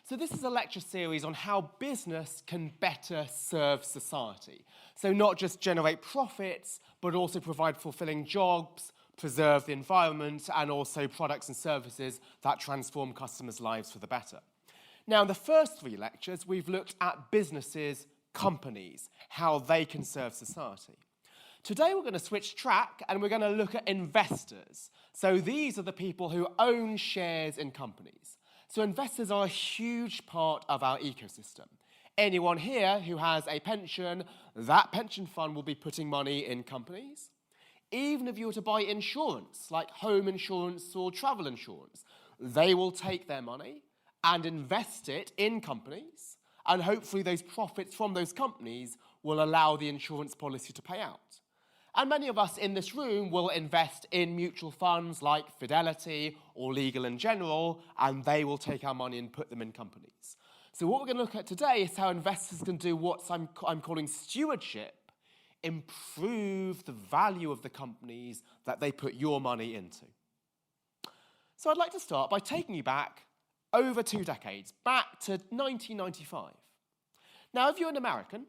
So this is a lecture series on how business can better serve society. So not just generate profits, but also provide fulfilling jobs, preserve the environment, and also products and services that transform customers' lives for the better. Now, in the first 3 lectures, we've looked at businesses, companies, how they can serve society. Today, we're going to switch track and we're going to look at investors. So these are the people who own shares in companies. So investors are a huge part of our ecosystem. Anyone here who has a pension, that pension fund will be putting money in companies. Even if you were to buy insurance, like home insurance or travel insurance, they will take their money and invest it in companies, and hopefully those profits from those companies will allow the insurance policy to pay out. And many of us in this room will invest in mutual funds like Fidelity or Legal & General, and they will take our money and put them in companies. So what we're going to look at today is how investors can do what I'm calling stewardship, improve the value of the companies that they put your money into. So I'd like to start by taking you back over 2 decades, back to 1995. Now, if you're an American,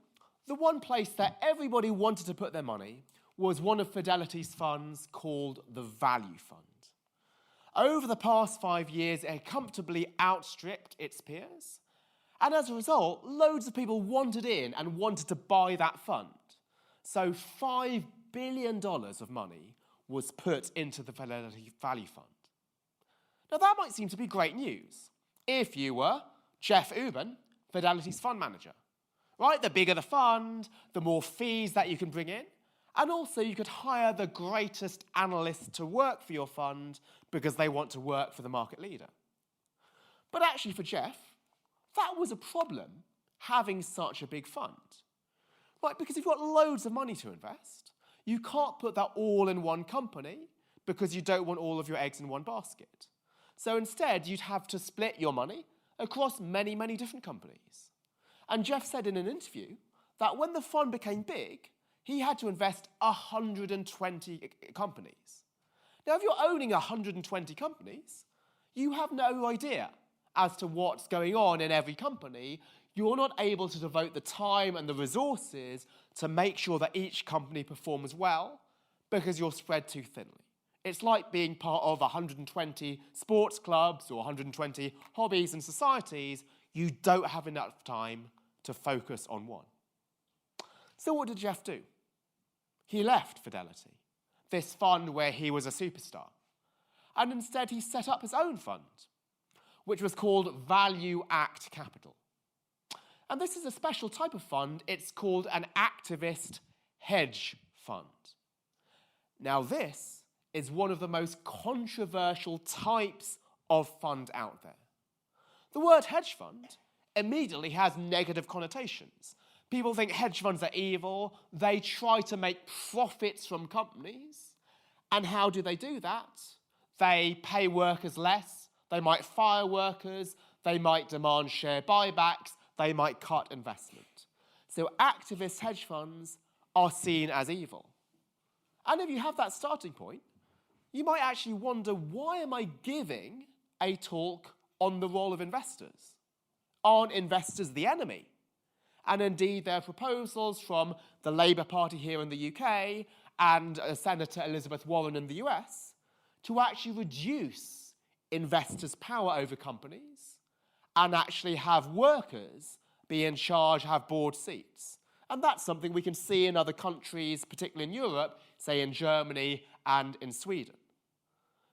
the one place that everybody wanted to put their money was one of Fidelity's funds called the Value Fund. Over the past 5 years, it comfortably outstripped its peers, and as a result, loads of people wanted in and wanted to buy that fund. So $5 billion of money was put into the Fidelity Value Fund. Now that might seem to be great news if you were Jeff Ubben, Fidelity's fund manager. Right? The bigger the fund, the more fees that you can bring in, and also you could hire the greatest analysts to work for your fund because they want to work for the market leader. But actually for Jeff, that was a problem, having such a big fund. Right, because you've got loads of money to invest. You can't put that all in one company because you don't want all of your eggs in one basket. So instead, you'd have to split your money across many, many different companies. And Jeff said in an interview that when the fund became big, he had to invest 120 companies. Now, if you're owning 120 companies, you have no idea as to what's going on in every company. You're not able to devote the time and the resources to make sure that each company performs well because you're spread too thinly. It's like being part of 120 sports clubs or 120 hobbies and societies. You don't have enough time to focus on one. So what did Jeff do? He left Fidelity, this fund where he was a superstar, and instead he set up his own fund, which was called Value Act Capital. And this is a special type of fund. It's called an activist hedge fund. Now this is one of the most controversial types of fund out there. The word hedge fund immediately has negative connotations. People think hedge funds are evil. They try to make profits from companies. And how do they do that? They pay workers less. They might fire workers. They might demand share buybacks. They might cut investment. So activist hedge funds are seen as evil. And if you have that starting point, you might actually wonder, why am I giving a talk on the role of investors? Aren't investors the enemy? And indeed, there are proposals from the Labour Party here in the UK and Senator Elizabeth Warren in the US to actually reduce investors' power over companies and actually have workers be in charge, have board seats. And that's something we can see in other countries, particularly in Europe, say in Germany and in Sweden.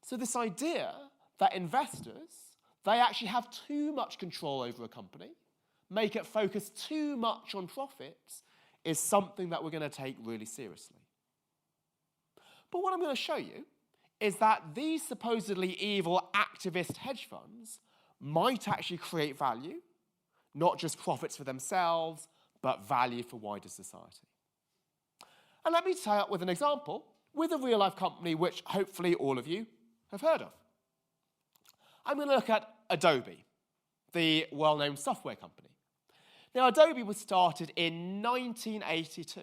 So this idea that investors, they actually have too much control over a company, make it focus too much on profits, is something that we're going to take really seriously. But what I'm going to show you is that these supposedly evil activist hedge funds might actually create value, not just profits for themselves, but value for wider society. And let me tie up with an example with a real-life company which hopefully all of you have heard of. I'm going to look at Adobe, the well-known software company. Now, Adobe was started in 1982,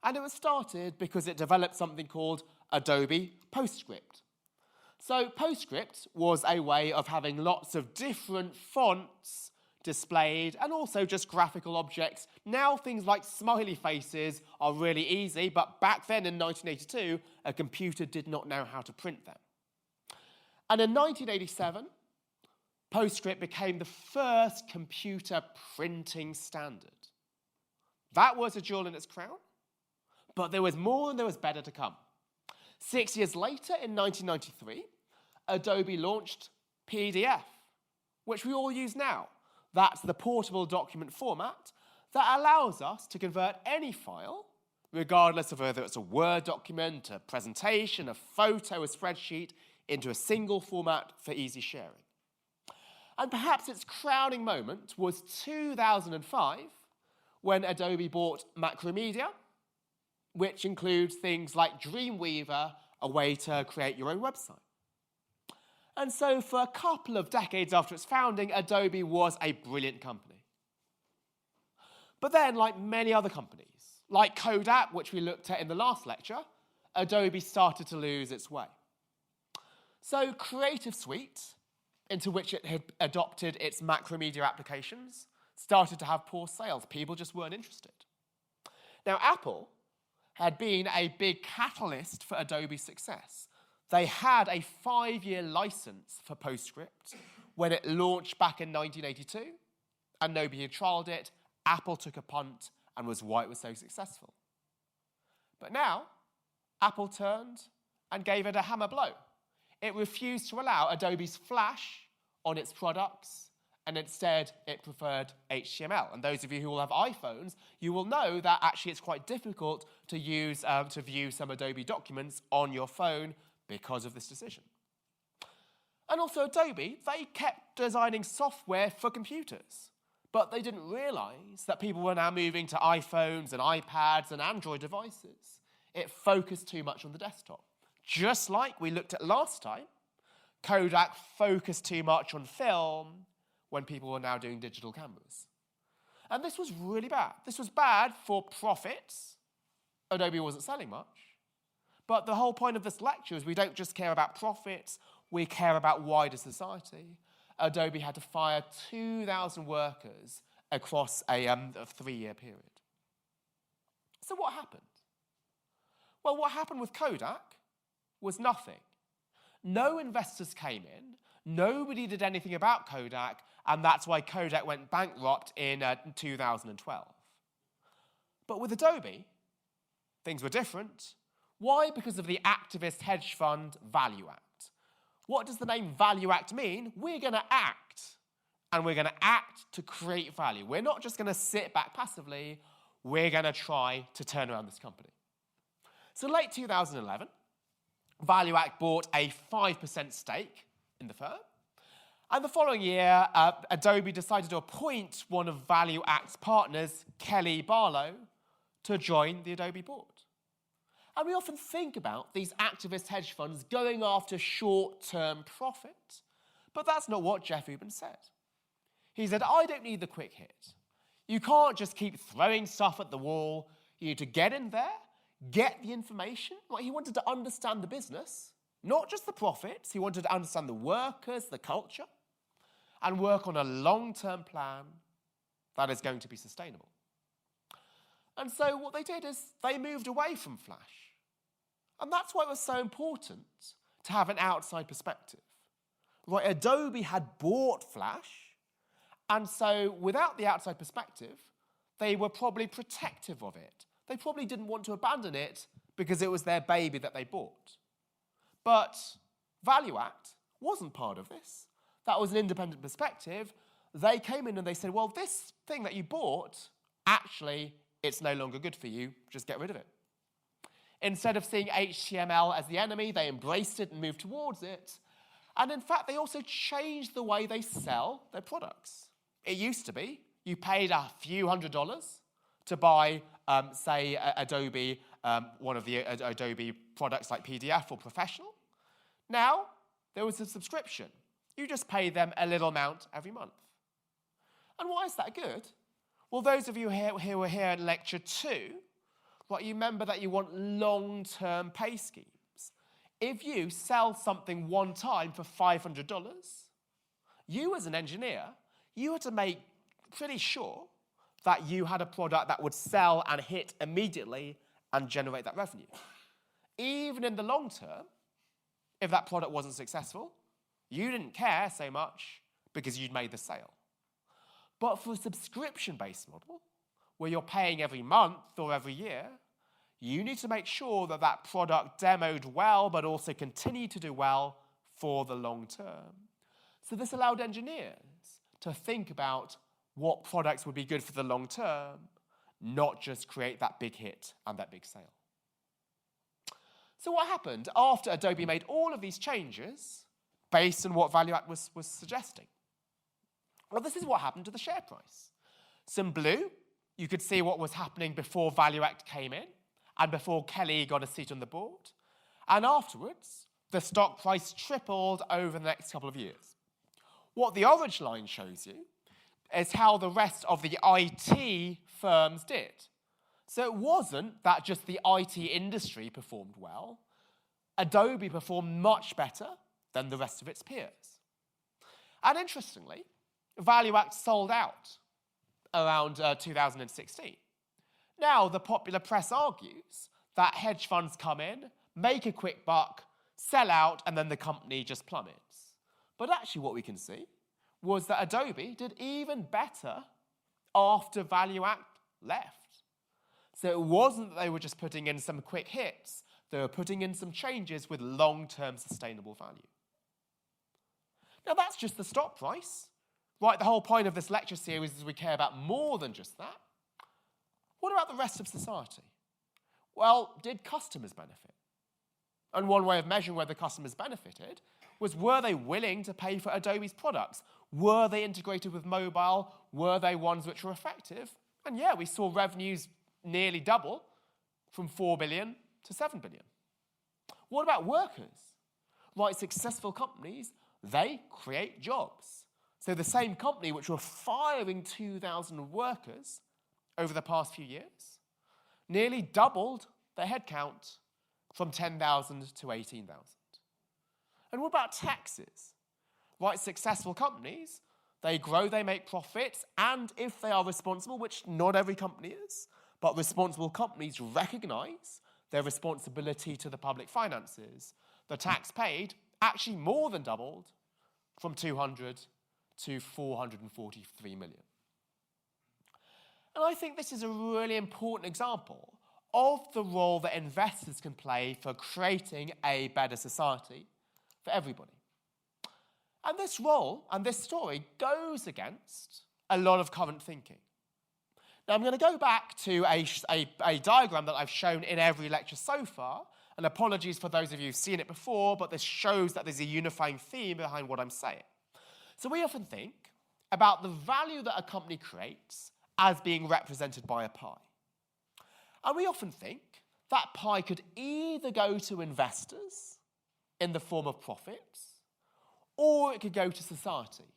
and it was started because it developed something called Adobe PostScript. So PostScript was a way of having lots of different fonts displayed, and also just graphical objects. Now things like smiley faces are really easy, but back then in 1982, a computer did not know how to print them. And in 1987, PostScript became the first computer printing standard. That was a jewel in its crown, but there was more and there was better to come. 6 years later, in 1993, Adobe launched PDF, which we all use now. That's the portable document format that allows us to convert any file, regardless of whether it's a Word document, a presentation, a photo, a spreadsheet, into a single format for easy sharing. And perhaps its crowning moment was 2005, when Adobe bought Macromedia, which includes things like Dreamweaver, a way to create your own website. And so for a couple of decades after its founding, Adobe was a brilliant company. But then, like many other companies, like Kodak, which we looked at in the last lecture, Adobe started to lose its way. So Creative Suite, into which it had adopted its Macromedia applications, started to have poor sales. People just weren't interested. Now, Apple had been a big catalyst for Adobe's success. They had a 5-year license for PostScript when it launched back in 1982, and nobody had trialed it. Apple took a punt, and was why it was so successful. But now, Apple turned and gave it a hammer blow. It refused to allow Adobe's Flash on its products, and instead it preferred HTML. And those of you who will have iPhones, you will know that actually it's quite difficult to use to view some Adobe documents on your phone because of this decision. And also Adobe, they kept designing software for computers, but they didn't realize that people were now moving to iPhones and iPads and Android devices. It focused too much on the desktop. Just like we looked at last time, Kodak focused too much on film when people were now doing digital cameras. And this was really bad. This was bad for profits. Adobe wasn't selling much. But the whole point of this lecture is we don't just care about profits, we care about wider society. Adobe had to fire 2,000 workers across a 3-year period. So what happened? Well, what happened with Kodak was nothing. No investors came in, nobody did anything about Kodak, and that's why Kodak went bankrupt in 2012. But with Adobe, things were different. Why? Because of the activist hedge fund Value Act. What does the name Value Act mean? We're going to act, and we're going to act to create value. We're not just going to sit back passively, we're going to try to turn around this company. So late 2011, Value Act bought a 5% stake in the firm. And the following year, Adobe decided to appoint one of Value Act's partners, Kelly Barlow, to join the Adobe board. And we often think about these activist hedge funds going after short-term profit, but that's not what Jeff Ubben said. He said, I don't need the quick hit. You can't just keep throwing stuff at the wall. You need to get in there, get the information. He wanted to understand the business, not just the profits. He wanted to understand the workers, the culture, and work on a long-term plan that is going to be sustainable. And so what they did is they moved away from Flash. And that's why it was so important to have an outside perspective. Right, Adobe had bought Flash, and so without the outside perspective, they were probably protective of it. They probably didn't want to abandon it because it was their baby that they bought. But Value Act wasn't part of this. That was an independent perspective. They came in and they said, well, this thing that you bought, actually, it's no longer good for you. Just get rid of it. Instead of seeing HTML as the enemy, they embraced it and moved towards it. And in fact, they also changed the way they sell their products. It used to be you paid a few $100s to buy, say, Adobe, one of the Adobe products like PDF or Professional. Now, there was a subscription. You just pay them a little amount every month. And why is that good? Well, those of you who were here in lecture 2, right, you remember that you want long-term pay schemes. If you sell something one time for $500, you as an engineer, you had to make pretty sure that you had a product that would sell and hit immediately and generate that revenue. Even in the long term, if that product wasn't successful, you didn't care so much because you'd made the sale. But for a subscription-based model, where you're paying every month or every year, you need to make sure that that product demoed well, but also continued to do well for the long term. So this allowed engineers to think about what products would be good for the long term, not just create that big hit and that big sale. So what happened after Adobe made all of these changes based on what Value Act was suggesting? Well, this is what happened to the share price. So in blue, you could see what was happening before Value Act came in and before Kelly got a seat on the board. And afterwards, the stock price tripled over the next couple of years. What the orange line shows you is how the rest of the IT firms did. So it wasn't that just the IT industry performed well. Adobe performed much better than the rest of its peers. And interestingly, Value Act sold out around 2016. Now, the popular press argues that hedge funds come in, make a quick buck, sell out, and then the company just plummets. But actually what we can see was that Adobe did even better after Value Act left. So it wasn't that they were just putting in some quick hits, they were putting in some changes with long-term sustainable value. Now that's just the stock price. Right, the whole point of this lecture series is we care about more than just that. What about the rest of society? Well, did customers benefit? And one way of measuring whether customers benefited was, were they willing to pay for Adobe's products? Were they integrated with mobile? Were they ones which were effective? And yeah, we saw revenues nearly double from 4 billion to 7 billion. What about workers? Right, successful companies, they create jobs. So the same company which were firing 2,000 workers over the past few years nearly doubled their headcount from 10,000 to 18,000. And what about taxes? Right, successful companies, they grow, they make profits, and if they are responsible, which not every company is, but responsible companies recognize their responsibility to the public finances. The tax paid actually more than doubled from 200 to 443 million. And I think this is a really important example of the role that investors can play for creating a better society for everybody. And this role and this story goes against a lot of current thinking. Now, I'm going to go back to a diagram that I've shown in every lecture so far, and apologies for those of you who've seen it before, but this shows that there's a unifying theme behind what I'm saying. So we often think about the value that a company creates as being represented by a pie. And we often think that pie could either go to investors in the form of profits, or it could go to society.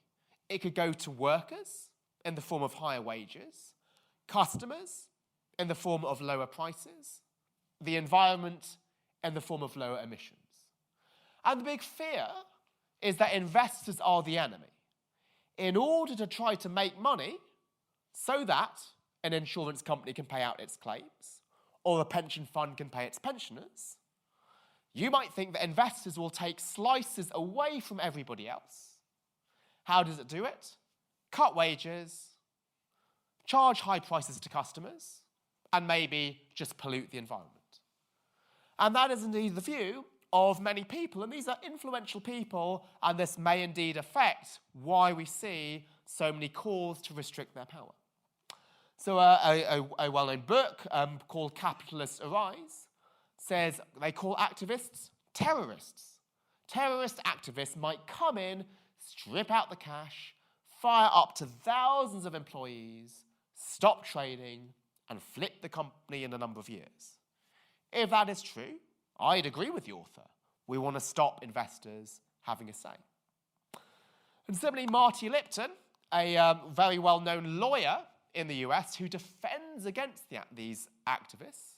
It could go to workers in the form of higher wages, customers in the form of lower prices, the environment in the form of lower emissions. And the big fear is that investors are the enemy. In order to try to make money so that an insurance company can pay out its claims or a pension fund can pay its pensioners, you might think that investors will take slices away from everybody else. How does it do it? Cut wages, charge high prices to customers, and maybe just pollute the environment. And that is indeed the view of many people, and these are influential people, and this may indeed affect why we see so many calls to restrict their power. So a well-known book called Capitalists Arise says they call activists terrorists. Terrorist activists might come in, strip out the cash, fire up to thousands of employees, stop trading, and flip the company in a number of years. If that is true, I'd agree with the author. We want to stop investors having a say. And similarly, Marty Lipton, a very well-known lawyer in the US who defends against these activists,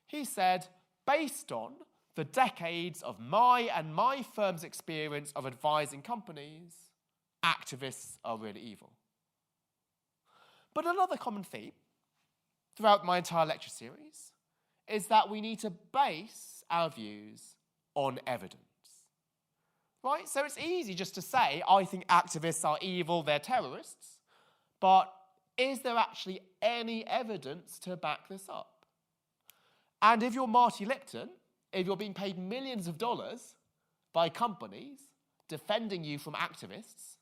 he said, based on the decades of my and my firm's experience of advising companies, activists are really evil. But another common theme throughout my entire lecture series is that we need to base our views on evidence. Right? So it's easy just to say, I think activists are evil, they're terrorists, but is there actually any evidence to back this up? And if you're Marty Lipton, if you're being paid millions of dollars by companies defending you from activists,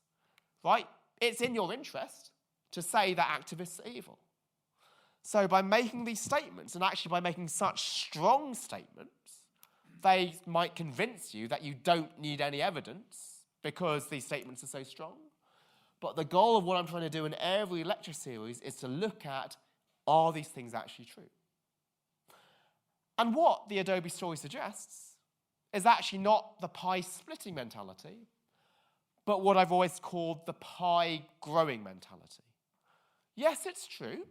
right, it's in your interest to say that activists are evil. So by making these statements, and actually by making such strong statements, they might convince you that you don't need any evidence because these statements are so strong. But the goal of what I'm trying to do in every lecture series is to look at, are these things actually true? And what the Adobe story suggests is actually not the pie splitting mentality, but what I've always called the pie growing mentality. Yes, it's true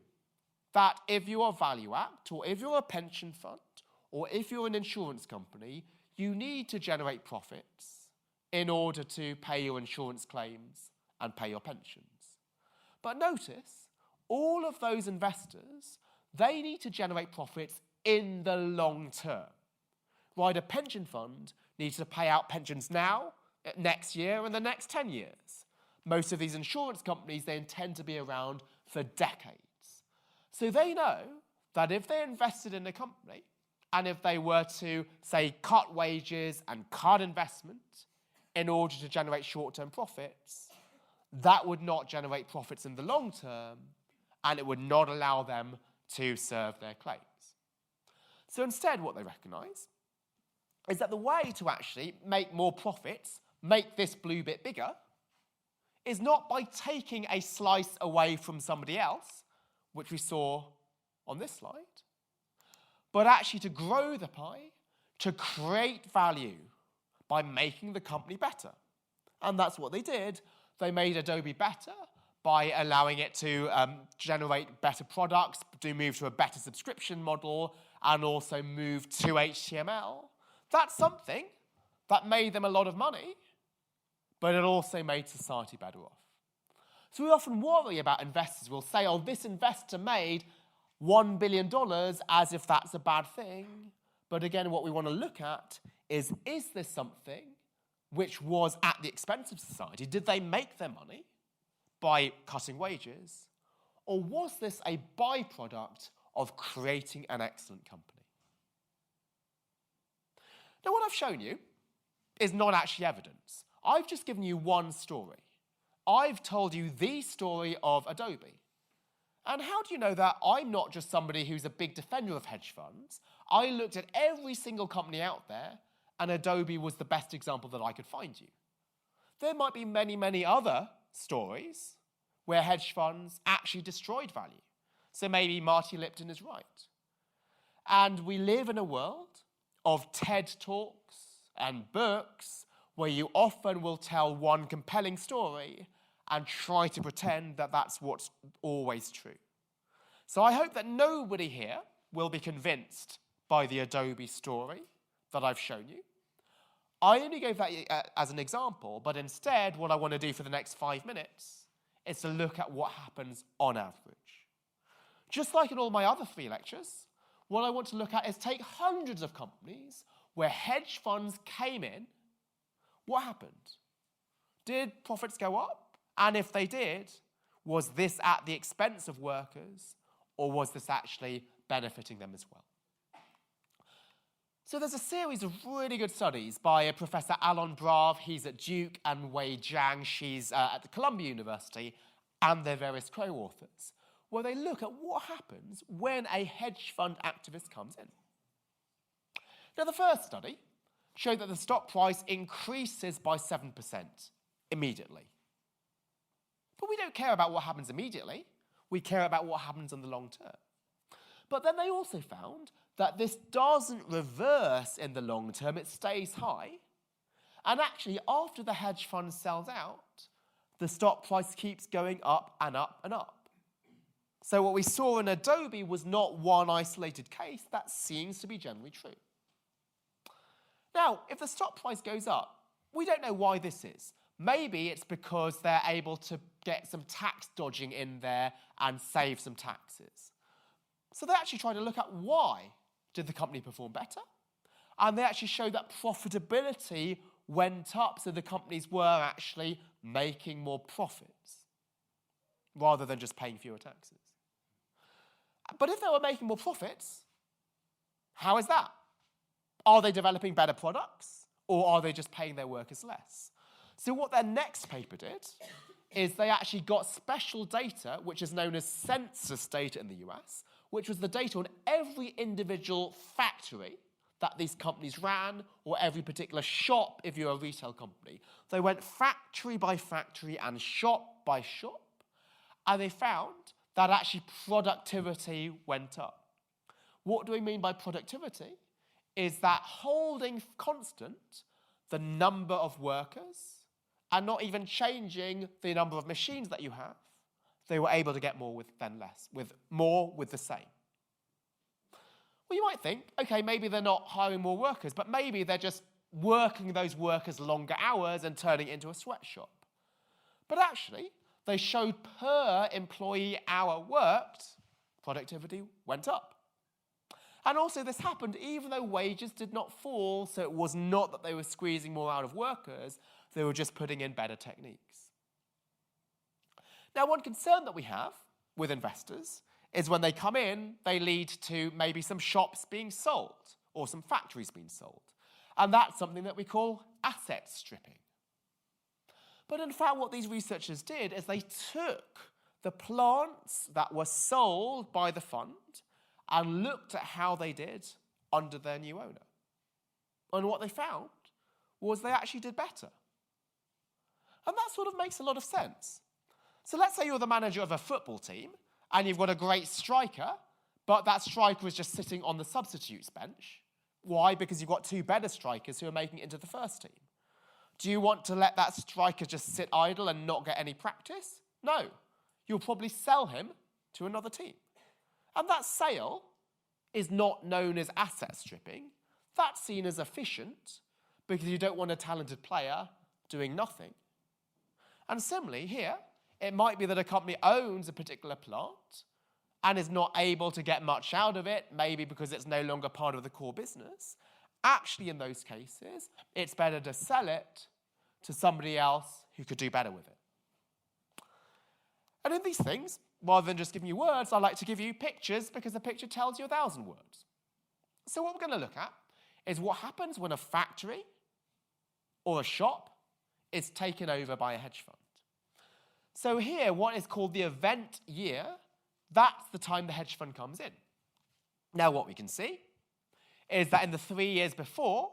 that if you are Value Act, or if you're a pension fund, or if you're an insurance company, you need to generate profits in order to pay your insurance claims and pay your pensions. But notice, all of those investors, they need to generate profits in the long term. Right, a pension fund needs to pay out pensions now, next year, and the next 10 years. Most of these insurance companies, they intend to be around for decades. So they know that if they invested in a company, and if they were to, say, cut wages and cut investment in order to generate short-term profits, that would not generate profits in the long term, and it would not allow them to serve their claims. So instead, what they recognise is that the way to actually make more profits, make this blue bit bigger, is not by taking a slice away from somebody else, which we saw on this slide, but actually to grow the pie, to create value by making the company better. And that's what they did. They made Adobe better by allowing it to generate better products, to move to a better subscription model, and also move to HTML. That's something that made them a lot of money, but it also made society better off. So we often worry about investors. We'll say, oh, this investor made $1 billion, as if that's a bad thing. But again, what we want to look at is this something which was at the expense of society? Did they make their money by cutting wages? Or was this a byproduct of creating an excellent company? Now, what I've shown you is not actually evidence. I've just given you one story. I've told you the story of Adobe. And how do you know that I'm not just somebody who's a big defender of hedge funds? I looked at every single company out there, and Adobe was the best example that I could find you. There might be many, many other stories where hedge funds actually destroyed value. So maybe Marty Lipton is right. And we live in a world of TED Talks and books where you often will tell one compelling story and try to pretend that that's what's always true. So I hope that nobody here will be convinced by the Adobe story that I've shown you. I only gave that as an example, but instead what I want to do for the next 5 minutes is to look at what happens on average. Just like in all my other 3 lectures, what I want to look at is take hundreds of companies where hedge funds came in. What happened? Did profits go up? And if they did, was this at the expense of workers, or was this actually benefiting them as well? So there's a series of really good studies by Professor Alon Brav, he's at Duke, and Wei Jiang, she's at the Columbia University, and their various co-authors, where they look at what happens when a hedge fund activist comes in. Now, the first study showed that the stock price increases by 7% immediately. But we don't care about what happens immediately. We care about what happens in the long term. But then they also found that this doesn't reverse in the long term, it stays high. And actually, after the hedge fund sells out, the stock price keeps going up and up and up. So what we saw in Adobe was not one isolated case, that seems to be generally true. Now, if the stock price goes up, we don't know why this is. maybe it's because they're able to get some tax dodging in there and save some taxes. So they actually tried to look at why did the company perform better. And they actually showed that profitability went up, so the companies were actually making more profits rather than just paying fewer taxes. But if they were making more profits, how is that? Are they developing better products, or are they just paying their workers less? So what their next paper did is they actually got special data, which is known as census data in the US, which was the data on every individual factory that these companies ran, or every particular shop if you're a retail company. They went factory by factory and shop by shop, and they found that actually productivity went up. What do we mean by productivity? Is that holding constant the number of workers and not even changing the number of machines that you have, they were able to get more with then less, with more with the same. Well, you might think, okay, maybe they're not hiring more workers, but maybe they're just working those workers longer hours and turning it into a sweatshop. But actually, they showed per employee hour worked, productivity went up. And also this happened even though wages did not fall, so it was not that they were squeezing more out of workers, they were just putting in better techniques. Now, one concern that we have with investors is when they come in, they lead to maybe some shops being sold or some factories being sold. And that's something that we call asset stripping. But in fact, what these researchers did is they took the plants that were sold by the fund and looked at how they did under their new owner. And what they found was they actually did better. And that sort of makes a lot of sense. So let's say you're the manager of a football team, and you've got a great striker, but that striker is just sitting on the substitutes bench. Why? Because you've got two better strikers who are making it into the first team. Do you want to let that striker just sit idle and not get any practice? No. You'll probably sell him to another team. And that sale is not known as asset stripping. That's seen as efficient because you don't want a talented player doing nothing. And similarly, here, it might be that a company owns a particular plant and is not able to get much out of it, maybe because it's no longer part of the core business. Actually, in those cases, it's better to sell it to somebody else who could do better with it. And in these things, rather than just giving you words, I like to give you pictures because a picture tells you 1,000 words. So what we're going to look at is what happens when a factory or a shop is taken over by a hedge fund. So here, what is called the event year, that's the time the hedge fund comes in. Now, what we can see is that in the 3 years before,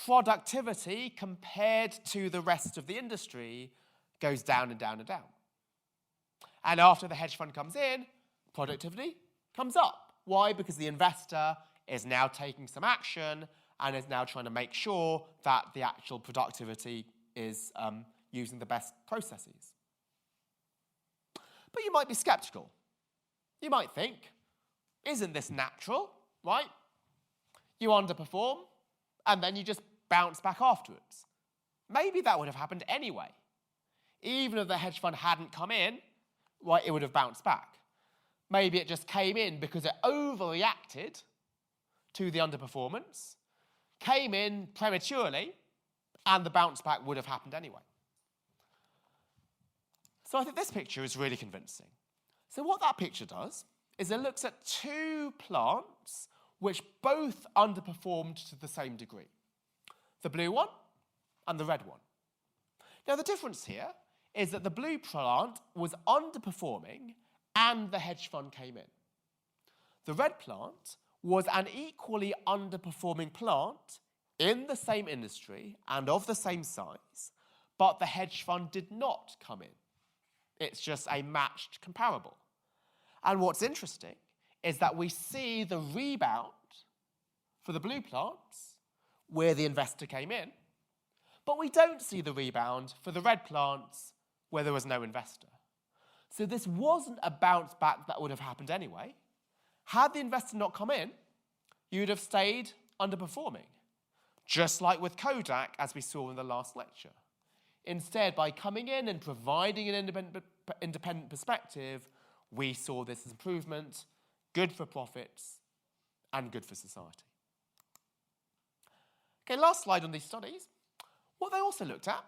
productivity compared to the rest of the industry goes down and down and down. And after the hedge fund comes in, productivity comes up. Why? Because the investor is now taking some action and is now trying to make sure that the actual productivity is using the best processes. But you might be skeptical. You might think, isn't this natural, right? You underperform, and then you just bounce back afterwards. Maybe that would have happened anyway. Even if the hedge fund hadn't come in, right, it would have bounced back. Maybe it just came in because it overreacted to the underperformance, came in prematurely, and the bounce back would have happened anyway. So I think this picture is really convincing. So what that picture does is it looks at two plants which both underperformed to the same degree. The blue one and the red one. Now the difference here is that the blue plant was underperforming and the hedge fund came in. The red plant was an equally underperforming plant in the same industry and of the same size, but the hedge fund did not come in. It's just a matched comparable. And what's interesting is that we see the rebound for the blue plants where the investor came in, but we don't see the rebound for the red plants where there was no investor. So this wasn't a bounce back that would have happened anyway. Had the investor not come in, you'd have stayed underperforming, just like with Kodak, as we saw in the last lecture. Instead, by coming in and providing an independent perspective, we saw this as improvement, good for profits, and good for society. Okay, last slide on these studies. What they also looked at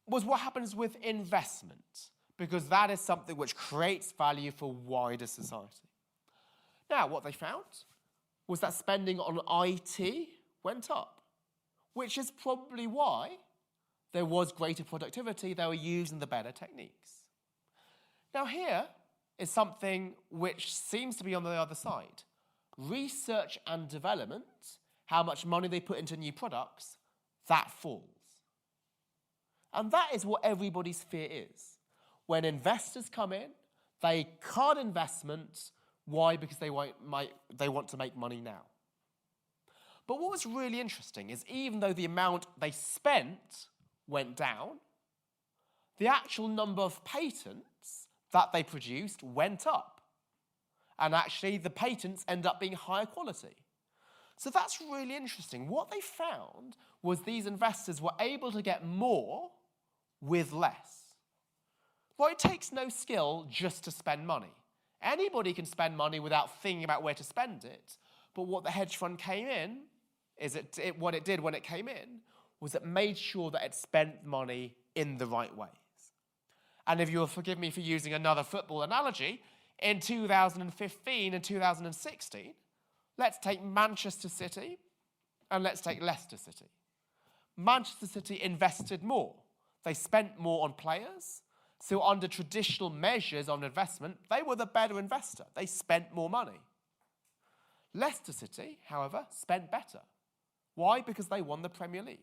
was what happens with investment, because that is something which creates value for wider society. Now, what they found was that spending on IT went up, which is probably why there was greater productivity. They were using the better techniques. Now, here is something which seems to be on the other side. Research and development, how much money they put into new products, that falls. And that is what everybody's fear is. When investors come in, they cut investment. Why? Because they want to make money now. But what was really interesting is even though the amount they spent went down, the actual number of patents that they produced went up. And actually, the patents end up being higher quality. So that's really interesting. What they found was these investors were able to get more with less. Well, it takes no skill just to spend money. Anybody can spend money without thinking about where to spend it. But what the hedge fund came in, what it did when it came in, was it made sure that it spent money in the right ways. And if you'll forgive me for using another football analogy, in 2015 and 2016, let's take Manchester City and let's take Leicester City. Manchester City invested more. They spent more on players. So under traditional measures on investment, they were the better investor. They spent more money. Leicester City, however, spent better. Why? Because they won the Premier League.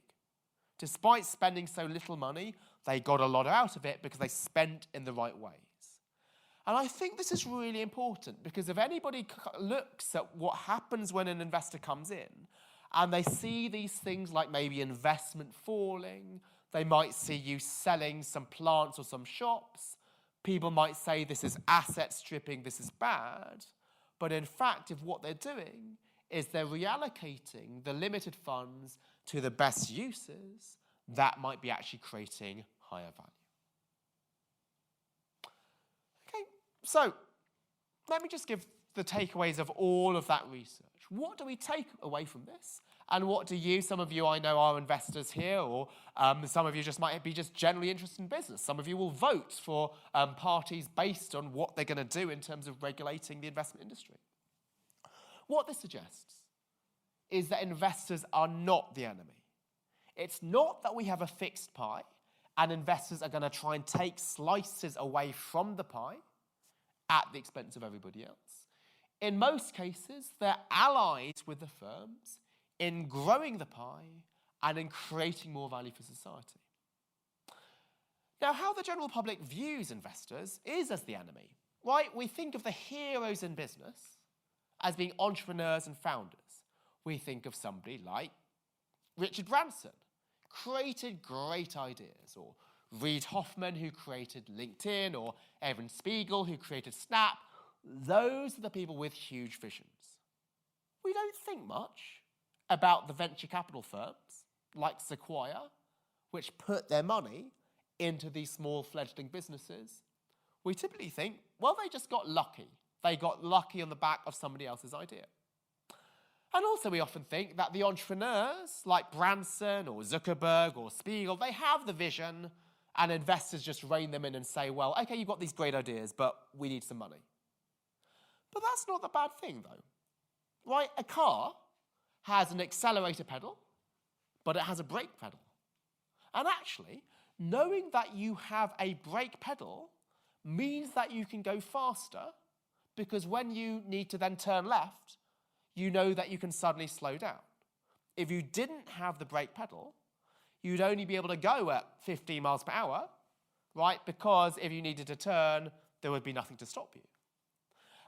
Despite spending so little money, they got a lot out of it because they spent in the right ways. And I think this is really important because if anybody looks at what happens when an investor comes in and they see these things like maybe investment falling, they might see you selling some plants or some shops, people might say this is asset stripping, this is bad. But in fact, if what they're doing is they're reallocating the limited funds to the best uses, that might be actually creating higher value. Okay, so let me just give the takeaways of all of that research. What do we take away from this? And what do you, some of you I know are investors here, or some of you just might be just generally interested in business. Some of you will vote for parties based on what they're going to do in terms of regulating the investment industry. What this suggests is that investors are not the enemy. It's not that we have a fixed pie and investors are going to try and take slices away from the pie at the expense of everybody else. In most cases, they're allies with the firms in growing the pie and in creating more value for society. Now, how the general public views investors is as the enemy, right? We think of the heroes in business as being entrepreneurs and founders. We think of somebody like Richard Branson, created great ideas, or Reid Hoffman, who created LinkedIn, or Evan Spiegel, who created Snap. Those are the people with huge visions. We don't think much about the venture capital firms like Sequoia, which put their money into these small fledgling businesses. We typically think, well, they just got lucky. They got lucky on the back of somebody else's idea. And also we often think that the entrepreneurs like Branson or Zuckerberg or Spiegel, they have the vision and investors just rein them in and say, well, okay, you've got these great ideas, but we need some money. But that's not the bad thing, though. Right? A car has an accelerator pedal, but it has a brake pedal. And actually, knowing that you have a brake pedal means that you can go faster because when you need to then turn left, you know that you can suddenly slow down. If you didn't have the brake pedal, you'd only be able to go at 15 miles per hour, right? Because if you needed to turn, there would be nothing to stop you.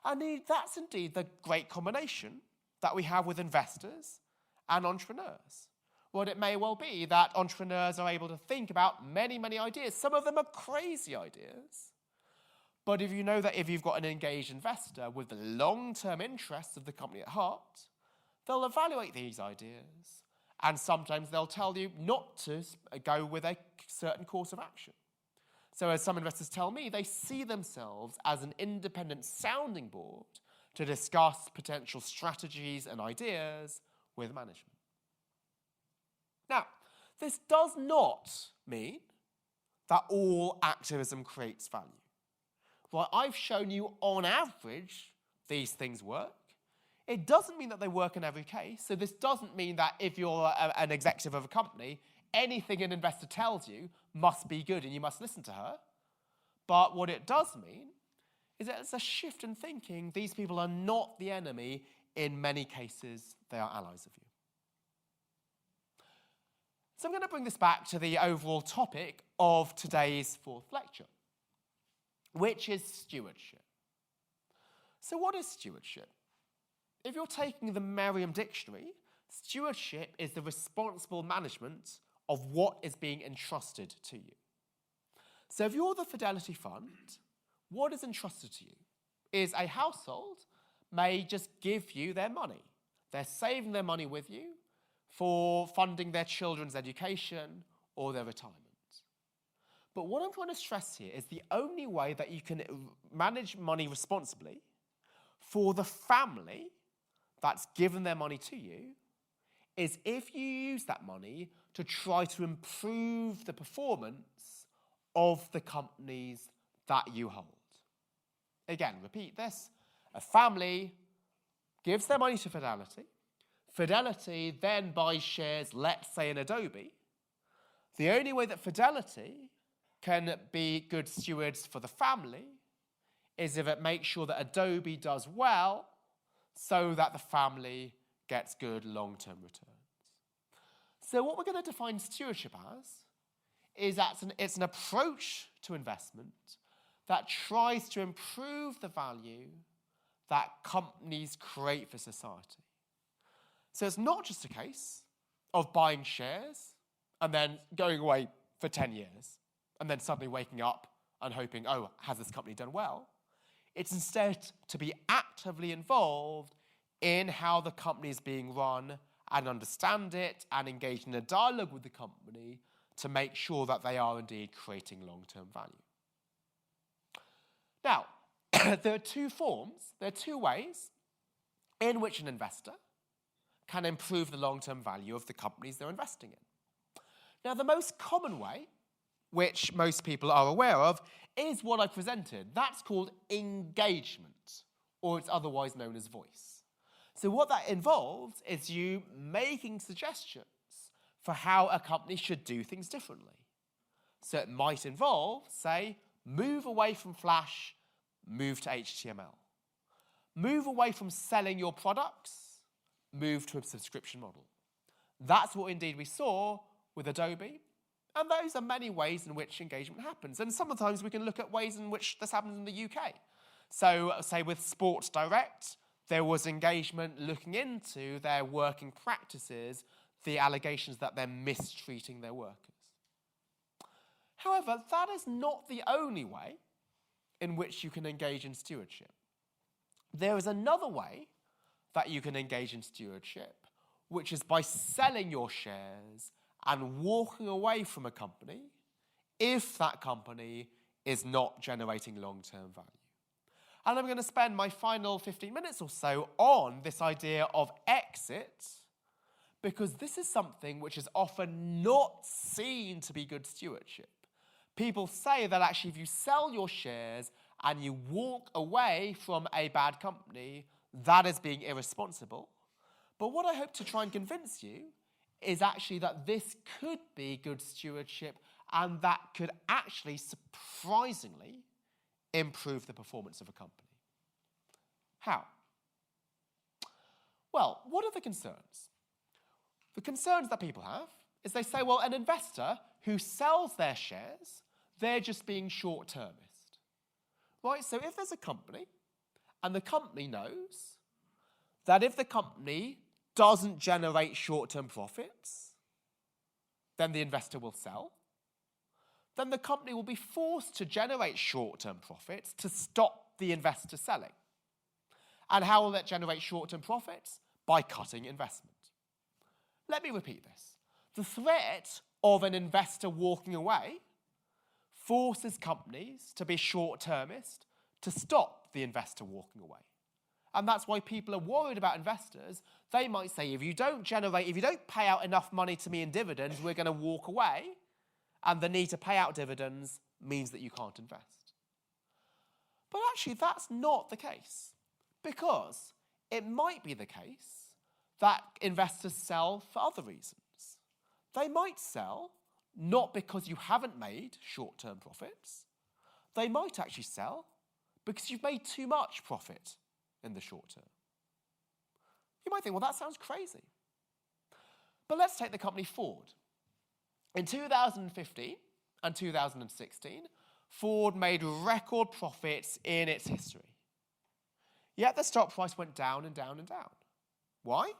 And that's indeed the great combination that we have with investors and entrepreneurs. Well, it may well be that entrepreneurs are able to think about many, many ideas. Some of them are crazy ideas. But if you know that if you've got an engaged investor with the long-term interests of the company at heart, they'll evaluate these ideas And sometimes they'll tell you not to go with a certain course of action. So as some investors tell me, they see themselves as an independent sounding board to discuss potential strategies and ideas with management. Now, this does not mean that all activism creates value. Well, I've shown you on average these things work. It doesn't mean that they work in every case. So this doesn't mean that if you're an executive of a company, anything an investor tells you must be good and you must listen to her. But what it does mean is that it's a shift in thinking. These people are not the enemy. In many cases, they are allies of you. So I'm going to bring this back to the overall topic of today's fourth lecture, which is stewardship. So what is stewardship? If you're taking the Merriam Dictionary, stewardship is the responsible management of what is being entrusted to you. So if you're the Fidelity Fund, what is entrusted to you is a household may just give you their money. They're saving their money with you for funding their children's education or their retirement. But what I'm trying to stress here is the only way that you can manage money responsibly for the family that's given their money to you is if you use that money to try to improve the performance of the companies that you hold. Again, repeat this. A family gives their money to Fidelity. Fidelity then buys shares, let's say in Adobe. The only way that Fidelity can be good stewards for the family is if it makes sure that Adobe does well so that the family gets good long-term returns. So what we're going to define stewardship as is that it's an approach to investment that tries to improve the value that companies create for society. So it's not just a case of buying shares and then going away for 10 years and then suddenly waking up and hoping, oh, has this company done well? It's instead to be actively involved in how the company is being run and understand it and engage in a dialogue with the company to make sure that they are indeed creating long-term value. Now, there are two ways in which an investor can improve the long-term value of the companies they're investing in. Now, the most common way, which most people are aware of, is what I presented. That's called engagement, or it's otherwise known as voice. So what that involves is you making suggestions for how a company should do things differently. So it might involve, say, move away from Flash, move to HTML. Move away from selling your products, move to a subscription model. That's what indeed we saw with Adobe. And those are many ways in which engagement happens. And sometimes we can look at ways in which this happens in the UK. So, say with Sports Direct, there was engagement looking into their working practices, the allegations that they're mistreating their workers. However, that is not the only way in which you can engage in stewardship. There is another way that you can engage in stewardship, which is by selling your shares and walking away from a company if that company is not generating long-term value. And I'm going to spend my final 15 minutes or so on this idea of exit, because this is something which is often not seen to be good stewardship. People say that actually if you sell your shares and you walk away from a bad company, that is being irresponsible. But what I hope to try and convince you is actually that this could be good stewardship and that could actually surprisingly improve the performance of a company. How? Well, what are the concerns? The concerns that people have is they say, well, an investor who sells their shares, they're just being short-termist. Right? So if there's a company and the company knows that if the company doesn't generate short-term profits, then the investor will sell. Then the company will be forced to generate short-term profits to stop the investor selling. And how will that generate short-term profits? By cutting investment. let me repeat this. The threat of an investor walking away forces companies to be short-termist to stop the investor walking away. And that's why people are worried about investors. They might say, if you don't pay out enough money to me in dividends, we're going to walk away. And the need to pay out dividends means that you can't invest. But actually, that's not the case. Because it might be the case that investors sell for other reasons. They might sell not because you haven't made short-term profits. They might actually sell because you've made too much profit in the short term. You might think, well, that sounds crazy. But let's take the company Ford. In 2015 and 2016, Ford made record profits in its history. Yet the stock price went down and down and down. Why?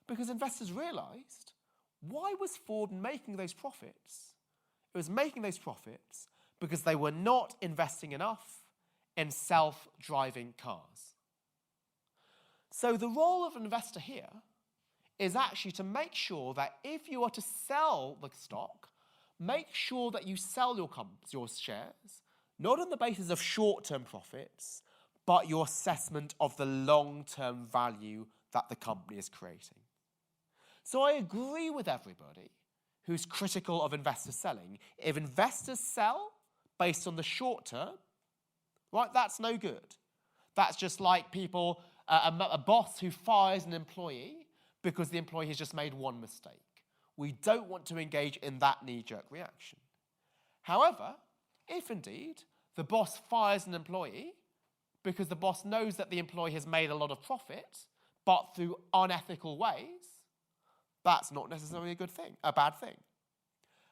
Because investors realized, why was Ford making those profits? It was making those profits because they were not investing enough in self-driving cars. So the role of an investor here is actually to make sure that if you are to sell the stock, make sure that you sell your shares, not on the basis of short-term profits, but your assessment of the long-term value that the company is creating. So I agree with everybody who's critical of investors selling. If investors sell based on the short term, right, that's no good. That's just like people, a boss who fires an employee because the employee has just made one mistake. We don't want to engage in that knee-jerk reaction. However, if indeed the boss fires an employee because the boss knows that the employee has made a lot of profit, but through unethical ways, that's not necessarily a bad thing.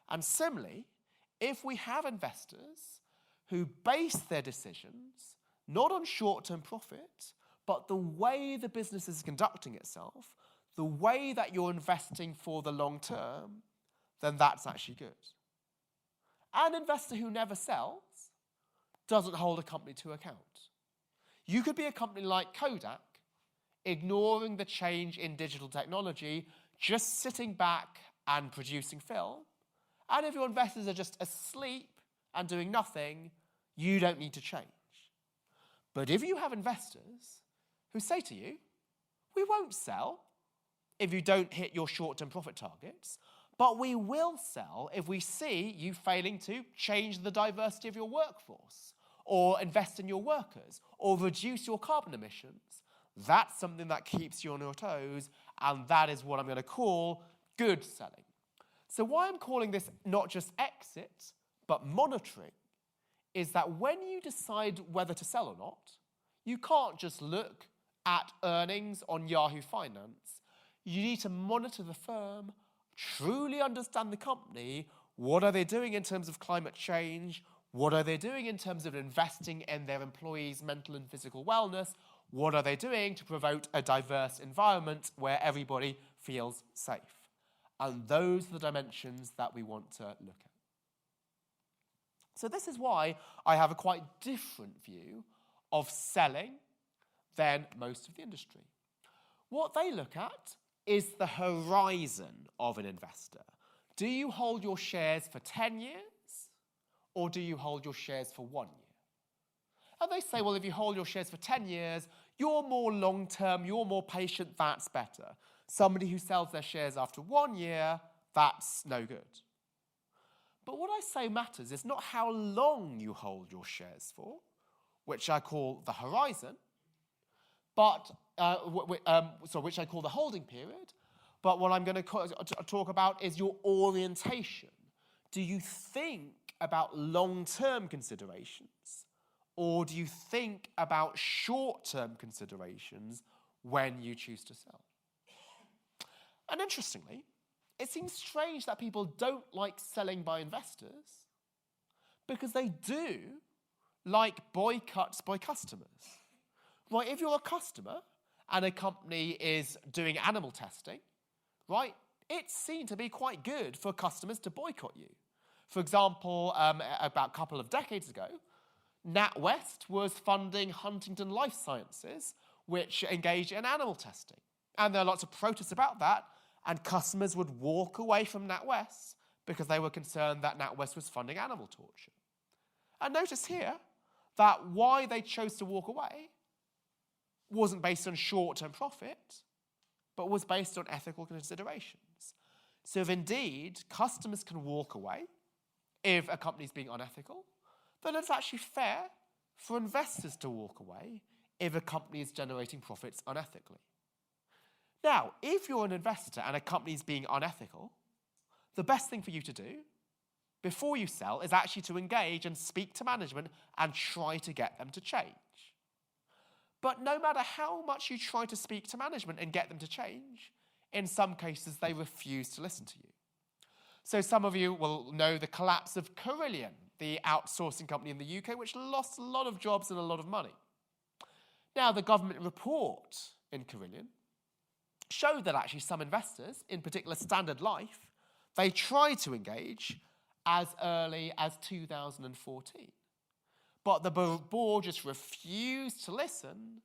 And similarly, if we have investors who base their decisions not on short-term profit, but the way the business is conducting itself, the way that you're investing for the long term, then that's actually good. An investor who never sells doesn't hold a company to account. You could be a company like Kodak, ignoring the change in digital technology, just sitting back and producing film. And if your investors are just asleep and doing nothing, you don't need to change. But if you have investors who say to you, we won't sell if you don't hit your short-term profit targets, but we will sell if we see you failing to change the diversity of your workforce, or invest in your workers, or reduce your carbon emissions, that's something that keeps you on your toes, and that is what I'm going to call good selling. So why I'm calling this not just exit, but monitoring, is that when you decide whether to sell or not, you can't just look at earnings on Yahoo Finance. You need to monitor the firm, truly understand the company. What are they doing in terms of climate change? What are they doing in terms of investing in their employees' mental and physical wellness? What are they doing to promote a diverse environment where everybody feels safe? And those are the dimensions that we want to look at. So this is why I have a quite different view of selling than most of the industry. What they look at is the horizon of an investor. Do you hold your shares for 10 years or do you hold your shares for 1 year? And they say, well, if you hold your shares for 10 years, you're more long-term, you're more patient, that's better. Somebody who sells their shares after 1 year, that's no good. But what I say matters is not how long you hold your shares for, which I call the horizon, but which I call the holding period. But what I'm going to talk about is your orientation. Do you think about long-term considerations, or do you think about short-term considerations when you choose to sell? And interestingly, it seems strange that people don't like selling by investors because they do like boycotts by customers. Right, if you're a customer and a company is doing animal testing, right, it's seen to be quite good for customers to boycott you. For example, about a couple of decades ago, NatWest was funding Huntington Life Sciences, which engaged in animal testing. And there are lots of protests about that. And customers would walk away from NatWest because they were concerned that NatWest was funding animal torture. And notice here that why they chose to walk away wasn't based on short-term profit, but was based on ethical considerations. So if indeed customers can walk away if a company is being unethical, then it's actually fair for investors to walk away if a company is generating profits unethically. Now, if you're an investor and a company is being unethical, the best thing for you to do before you sell is actually to engage and speak to management and try to get them to change. But no matter how much you try to speak to management and get them to change, in some cases they refuse to listen to you. So some of you will know the collapse of Carillion, the outsourcing company in the UK, which lost a lot of jobs and a lot of money. Now, the government report in Carillion showed that actually some investors, in particular Standard Life, they tried to engage as early as 2014. But the board just refused to listen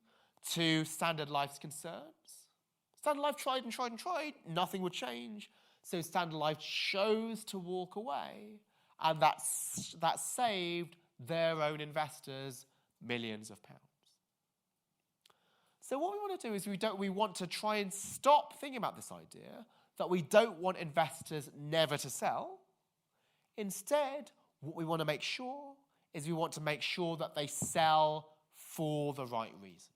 to Standard Life's concerns. Standard Life tried and tried and tried, nothing would change. So Standard Life chose to walk away, and that saved their own investors millions of pounds. So what we want to do is we want to try and stop thinking about this idea that we don't want investors never to sell. Instead, what we want to make sure is we want to make sure that they sell for the right reasons.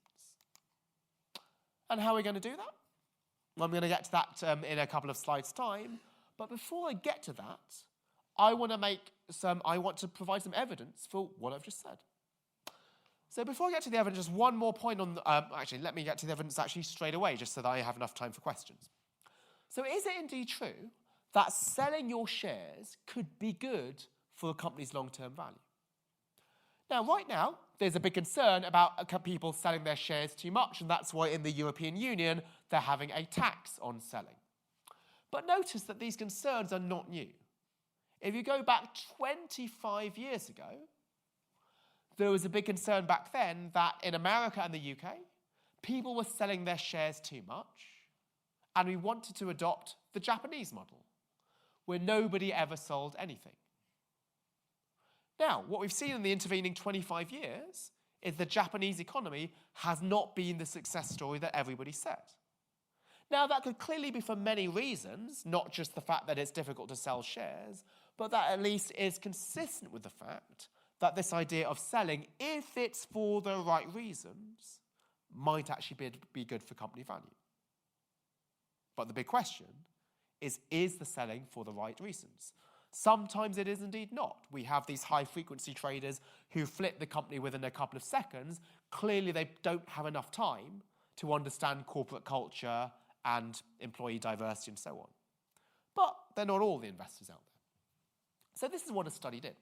And how are we going to do that? Well, I'm going to get to that in a couple of slides' time. But before I get to that, I want to provide some evidence for what I've just said. So before I get to the evidence, just one more point on, actually, let me get to the evidence actually straight away, just so that I have enough time for questions. So is it indeed true that selling your shares could be good for a company's long-term value? Now, right now, there's a big concern about people selling their shares too much, and that's why in the European Union, they're having a tax on selling. But notice that these concerns are not new. If you go back 25 years ago, there was a big concern back then that in America and the UK, people were selling their shares too much, and we wanted to adopt the Japanese model, where nobody ever sold anything. Now, what we've seen in the intervening 25 years is the Japanese economy has not been the success story that everybody said. Now, that could clearly be for many reasons, not just the fact that it's difficult to sell shares, but that at least is consistent with the fact that this idea of selling, if it's for the right reasons, might actually be good for company value. But the big question is the selling for the right reasons? Sometimes it is indeed not. We have these high-frequency traders who flip the company within a couple of seconds. Clearly, they don't have enough time to understand corporate culture and employee diversity and so on. But they're not all the investors out there. So this is what a study did.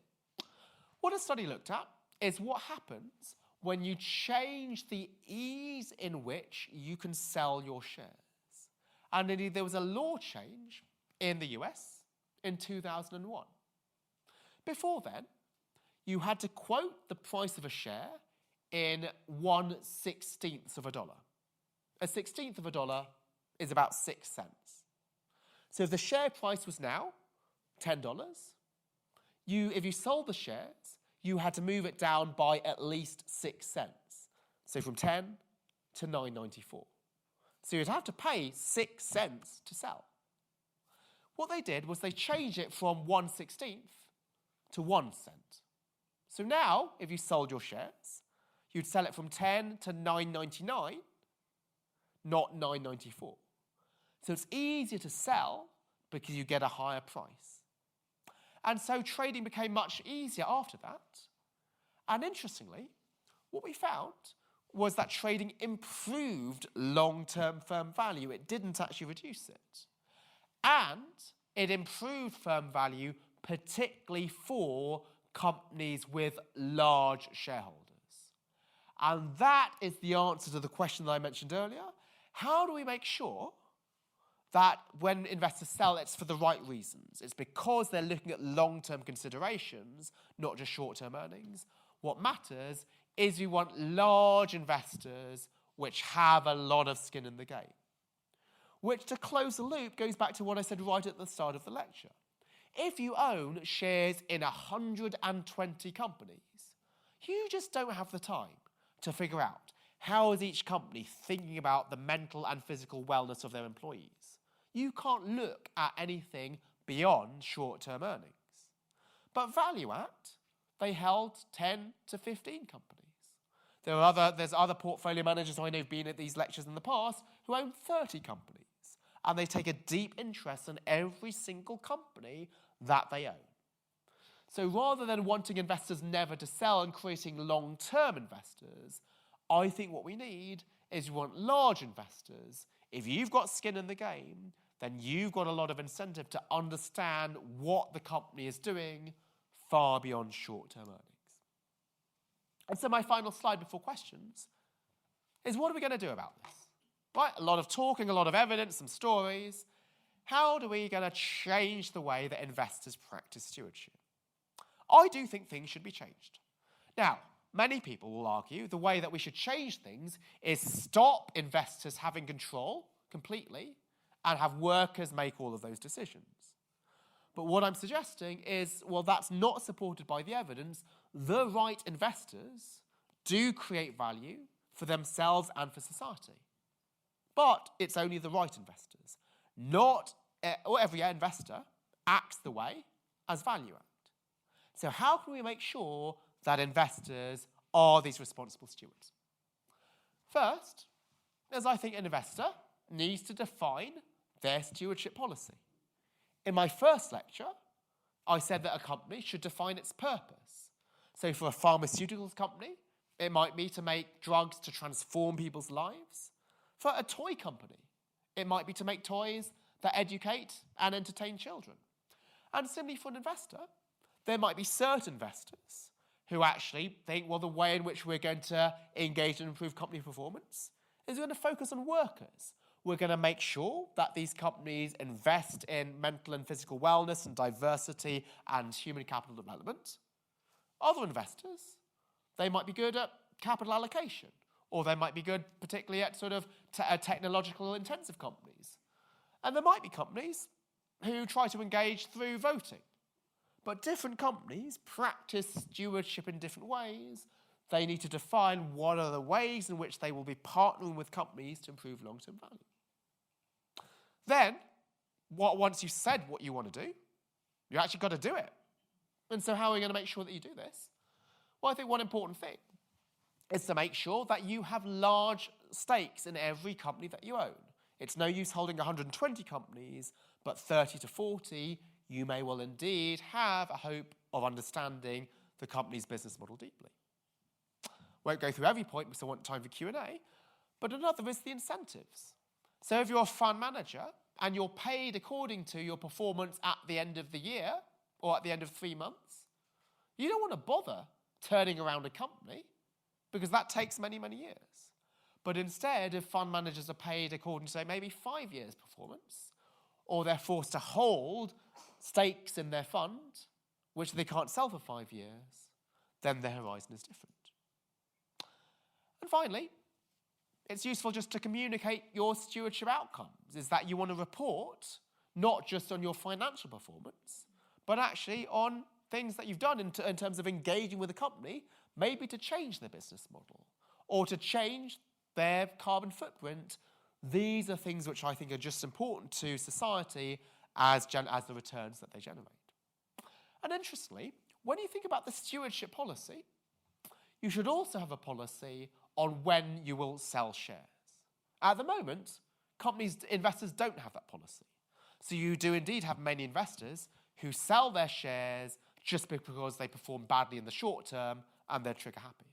What a study looked at is what happens when you change the ease in which you can sell your shares. And indeed, there was a law change in the US in 2001. Before then, you had to quote the price of a share in 1/16 of a dollar. A 16th of a dollar is about 6 cents. So if the share price was now $10, if you sold the shares, you had to move it down by at least 6 cents. So from 10 to 9.94. So you'd have to pay 6 cents to sell. What they did was they changed it from 1/16 to 1 cent. So now, if you sold your shares, you'd sell it from 10 to 9.99, not 9.94. So it's easier to sell because you get a higher price. And so trading became much easier after that. And interestingly, what we found was that trading improved long-term firm value. It didn't actually reduce it. And it improved firm value, particularly for companies with large shareholders. And that is the answer to the question that I mentioned earlier. How do we make sure that when investors sell, it's for the right reasons? It's because they're looking at long-term considerations, not just short-term earnings. What matters is we want large investors which have a lot of skin in the game. which, to close the loop, goes back to what I said right at the start of the lecture. If you own shares in 120 companies, you just don't have the time to figure out how is each company thinking about the mental and physical wellness of their employees. You can't look at anything beyond short-term earnings. But Value Act, they held 10 to 15 companies. There's other portfolio managers I know have been at these lectures in the past who own 30 companies. And they take a deep interest in every single company that they own. So rather than wanting investors never to sell and creating long-term investors, I think what we need is we want large investors. If you've got skin in the game, then you've got a lot of incentive to understand what the company is doing far beyond short-term earnings. And so my final slide before questions is, what are we going to do about this? Right, a lot of talking, a lot of evidence, some stories. How are we going to change the way that investors practice stewardship? I do think things should be changed. Now, many people will argue the way that we should change things is stop investors having control completely and have workers make all of those decisions. But what I'm suggesting is, well, that's not supported by the evidence. The right investors do create value for themselves and for society. But it's only the right investors. Not every investor acts the way as Value Act. So how can we make sure that investors are these responsible stewards? First, as I think an investor needs to define their stewardship policy. In my first lecture, I said that a company should define its purpose. So for a pharmaceuticals company, it might be to make drugs to transform people's lives. For a toy company, it might be to make toys that educate and entertain children. And similarly for an investor, there might be certain investors who actually think, well, the way in which we're going to engage and improve company performance is we're going to focus on workers. We're going to make sure that these companies invest in mental and physical wellness and diversity and human capital development. Other investors, they might be good at capital allocation, or they might be good particularly at sort of technological intensive companies. And there might be companies who try to engage through voting. But different companies practice stewardship in different ways. They need to define what are the ways in which they will be partnering with companies to improve long-term value. Then, once you've said what you want to do, you actually got to do it. And so how are we going to make sure that you do this? Well, I think one important thing is to make sure that you have large stakes in every company that you own. It's no use holding 120 companies, but 30 to 40, you may well indeed have a hope of understanding the company's business model deeply. Won't go through every point because I want time for Q&A, but another is the incentives. So if you're a fund manager and you're paid according to your performance at the end of the year or at the end of 3 months, you don't want to bother turning around a company because that takes many, many years. But instead, if fund managers are paid according to, say, maybe 5 years' performance, or they're forced to hold stakes in their fund, which they can't sell for 5 years, then the horizon is different. And finally, it's useful just to communicate your stewardship outcomes, is that you want to report not just on your financial performance, but actually on things that you've done in terms of engaging with a company, maybe to change their business model or to change their carbon footprint. These are things which I think are just important to society as the returns that they generate. And interestingly, when you think about the stewardship policy, you should also have a policy on when you will sell shares. At the moment, investors don't have that policy. So you do indeed have many investors who sell their shares just because they perform badly in the short term and they're trigger happy.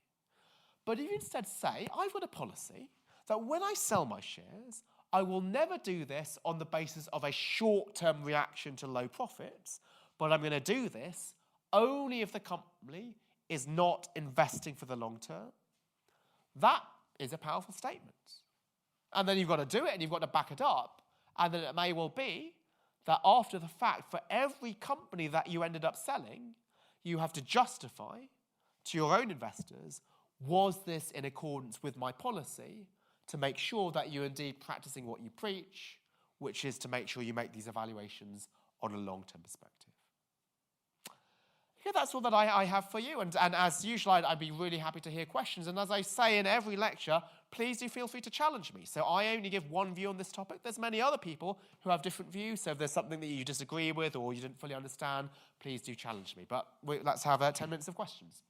But if you instead say, I've got a policy that when I sell my shares, I will never do this on the basis of a short-term reaction to low profits, but I'm going to do this only if the company is not investing for the long term. That is a powerful statement. And then you've got to do it and you've got to back it up. And then it may well be that after the fact, for every company that you ended up selling, you have to justify to your own investors, was this in accordance with my policy, to make sure that you're indeed practicing what you preach? which is to make sure you make these evaluations on a long-term perspective. Okay, that's all that I have for you. And as usual, I'd be really happy to hear questions. And as I say in every lecture, please do feel free to challenge me. So I only give one view on this topic. There's many other people who have different views. So if there's something that you disagree with or you didn't fully understand, please do challenge me. But let's have 10 minutes of questions.